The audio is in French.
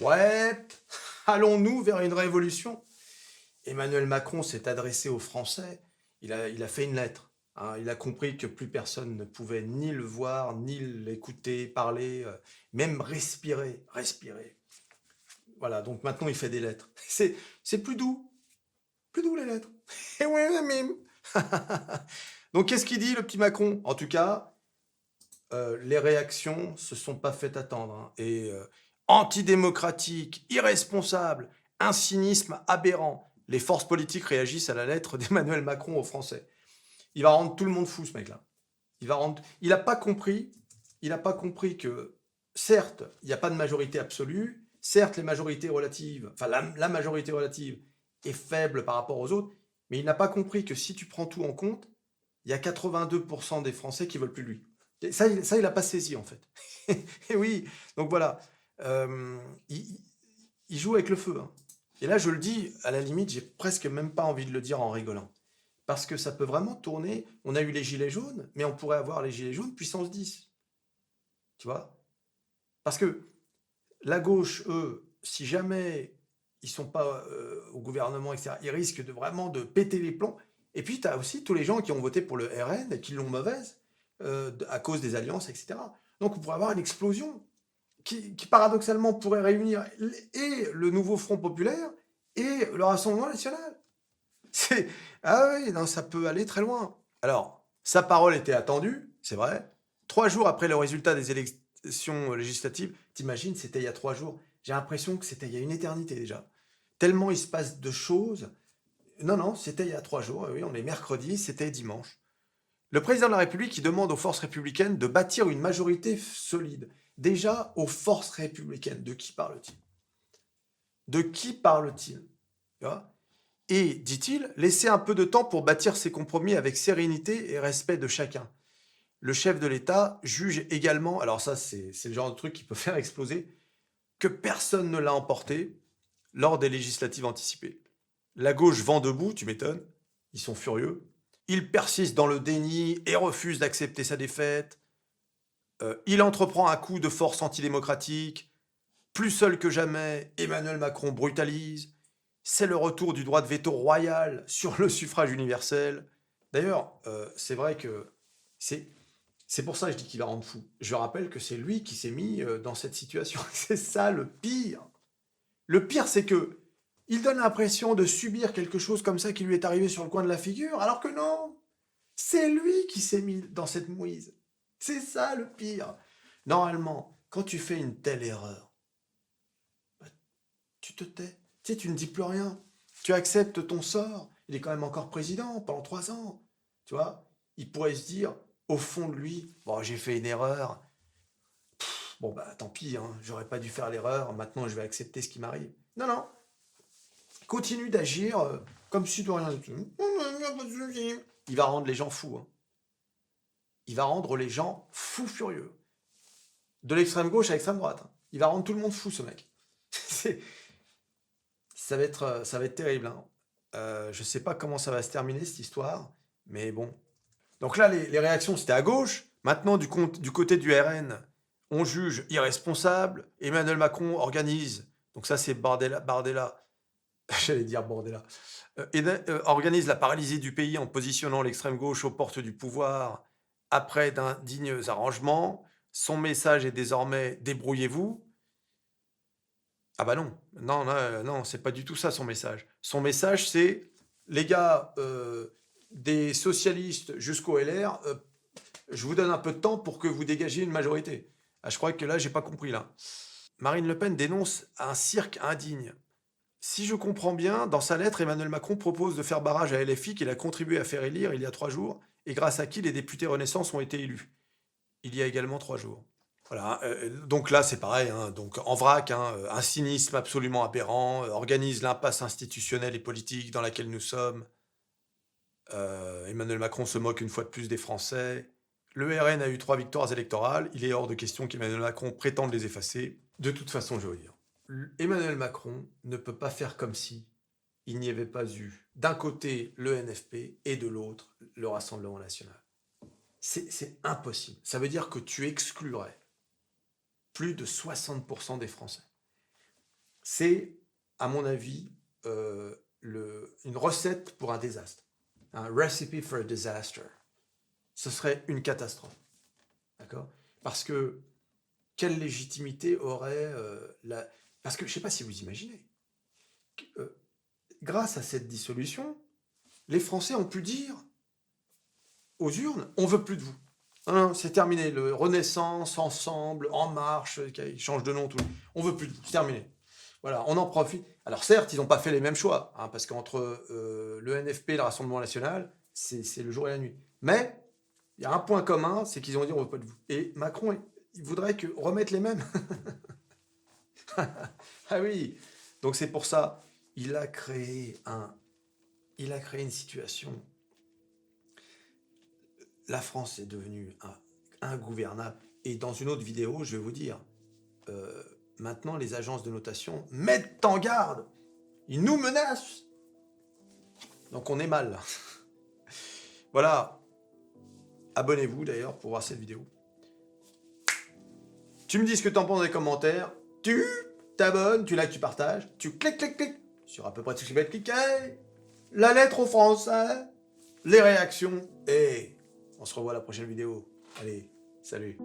Ouais, allons-nous vers une révolution? Emmanuel Macron s'est adressé aux Français, il a fait une lettre, hein. Il a compris que plus personne ne pouvait ni le voir, ni l'écouter, parler, même respirer. Voilà, donc maintenant il fait des lettres. C'est plus doux les lettres. Et ouais, mime. Donc qu'est-ce qu'il dit le petit Macron? En tout cas, les réactions se sont pas fait attendre, hein. Et antidémocratique, irresponsable, un cynisme aberrant. Les forces politiques réagissent à la lettre d'Emmanuel Macron aux Français. Il va rendre tout le monde fou, ce mec-là. Il n'a pas compris. Il n'a pas compris que, certes, il n'y a pas de majorité absolue. Certes, les majorités relatives, enfin la majorité relative est faible par rapport aux autres. Mais il n'a pas compris que si tu prends tout en compte, il y a 82% des Français qui veulent plus de lui. Et ça, il n'a pas saisi, en fait. Et oui, donc voilà. Euh, il, il joue avec le feu, hein. Et là, je le dis, à la limite, j'ai presque même pas envie de le dire en rigolant. Parce que ça peut vraiment tourner. On a eu les gilets jaunes, mais on pourrait avoir les gilets jaunes puissance 10. Tu vois? Parce que la gauche, eux, si jamais ils sont pas au gouvernement, etc., ils risquent de vraiment de péter les plombs. Et puis, tu as aussi tous les gens qui ont voté pour le RN et qui l'ont mauvaise à cause des alliances, etc. Donc, on pourrait avoir une explosion qui paradoxalement pourrait réunir et le nouveau Front populaire et le Rassemblement national. C'est... Ah oui, non, ça peut aller très loin. Alors, sa parole était attendue, c'est vrai. 3 jours après le résultat des élections législatives, t'imagines, c'était il y a 3 jours. J'ai l'impression que c'était il y a une éternité déjà. Tellement il se passe de choses. Non, non, c'était il y a 3 jours. Oui, on est mercredi, c'était dimanche. Le président de la République qui demande aux forces républicaines de bâtir une majorité solide. Déjà, aux forces républicaines, de qui parle-t-il? De qui parle-t-il? Tu vois? Et, dit-il, laisser un peu de temps pour bâtir ses compromis avec sérénité et respect de chacun. Le chef de l'État juge également, alors ça c'est le genre de truc qui peut faire exploser, que personne ne l'a emporté lors des législatives anticipées. La gauche vend debout, tu m'étonnes, ils sont furieux. Il persiste dans le déni et refuse d'accepter sa défaite. Il entreprend un coup de force antidémocratique. Plus seul que jamais, Emmanuel Macron brutalise. C'est le retour du droit de veto royal sur le suffrage universel. D'ailleurs, c'est vrai que c'est c'est pour ça que je dis qu'il va rendre fou. Je rappelle que c'est lui qui s'est mis dans cette situation. C'est ça le pire. Le pire, c'est que il donne l'impression de subir quelque chose comme ça qui lui est arrivé sur le coin de la figure, alors que non, c'est lui qui s'est mis dans cette mouise. C'est ça le pire. Normalement, quand tu fais une telle erreur, bah, tu te tais. Tu sais, tu ne dis plus rien. Tu acceptes ton sort. Il est quand même encore président pendant 3 ans. Tu vois, il pourrait se dire, au fond de lui, bon, j'ai fait une erreur. Bon, bah tant pis, hein, j'aurais pas dû faire l'erreur. Maintenant, je vais accepter ce qui m'arrive. Non, non. Continue d'agir comme si de rien n'était. Il va rendre les gens fous, hein. Il va rendre les gens fous furieux. De l'extrême gauche à l'extrême droite, hein. Il va rendre tout le monde fou, ce mec. C'est- ça va être terrible, hein. Je sais pas comment ça va se terminer cette histoire, mais bon. Donc là, les réactions, c'était à gauche. Maintenant, du côté du RN, on juge irresponsable. Emmanuel Macron organise, donc ça c'est Bardella, j'allais dire Bordella, organise la paralysie du pays en positionnant l'extrême gauche aux portes du pouvoir après d'indignes arrangements. Son message est désormais débrouillez-vous. Ah bah non, non, non, non, c'est pas du tout ça son message. Son message, c'est les gars, des socialistes jusqu'au LR, je vous donne un peu de temps pour que vous dégagiez une majorité. Ah, je crois que là, j'ai pas compris là. Marine Le Pen dénonce un cirque indigne. Si je comprends bien, dans sa lettre, Emmanuel Macron propose de faire barrage à LFI qu'il a contribué à faire élire il y a 3 jours et grâce à qui les députés Renaissance ont été élus. Il y a également 3 jours. Voilà, donc là c'est pareil, hein, donc en vrac, hein, un cynisme absolument aberrant, organise l'impasse institutionnelle et politique dans laquelle nous sommes. Emmanuel Macron se moque une fois de plus des Français. Le RN a eu 3 victoires électorales, il est hors de question qu'Emmanuel Macron prétende les effacer. De toute façon, je veux dire, Emmanuel Macron ne peut pas faire comme si il n'y avait pas eu d'un côté le NFP et de l'autre le Rassemblement national. C'est impossible. Ça veut dire que tu exclurais plus de 60% des Français. c'est, à mon avis, une recette pour un désastre. Un recipe for a disaster. Ce serait une catastrophe. D'accord? Parce que quelle légitimité aurait la... Parce que je ne sais pas si vous imaginez, grâce à cette dissolution, les Français ont pu dire aux urnes, on veut plus de vous. Non, c'est terminé. Le Renaissance, Ensemble, En Marche, ils changent de nom, tout. On veut plus de vous. C'est terminé. Voilà, on en profite. Alors certes, ils n'ont pas fait les mêmes choix, hein, parce qu'entre le NFP et le Rassemblement National, c'est le jour et la nuit. Mais il y a un point commun, c'est qu'ils ont dit on veut pas de vous. Et Macron, il voudrait que remettre les mêmes. Ah oui. Donc c'est pour ça, il a créé une situation. La France est devenue ingouvernable. Et dans une autre vidéo, je vais vous dire, maintenant les agences de notation mettent en garde. Ils nous menacent. Donc on est mal là. Voilà. Abonnez-vous d'ailleurs pour voir cette vidéo. Tu me dis ce que tu en penses dans les commentaires. Tu t'abonnes, tu likes, tu partages. Tu cliques sur à peu près tout ce qui va être cliqué. La lettre aux Français. Les réactions. Et on se revoit à la prochaine vidéo. Allez, salut.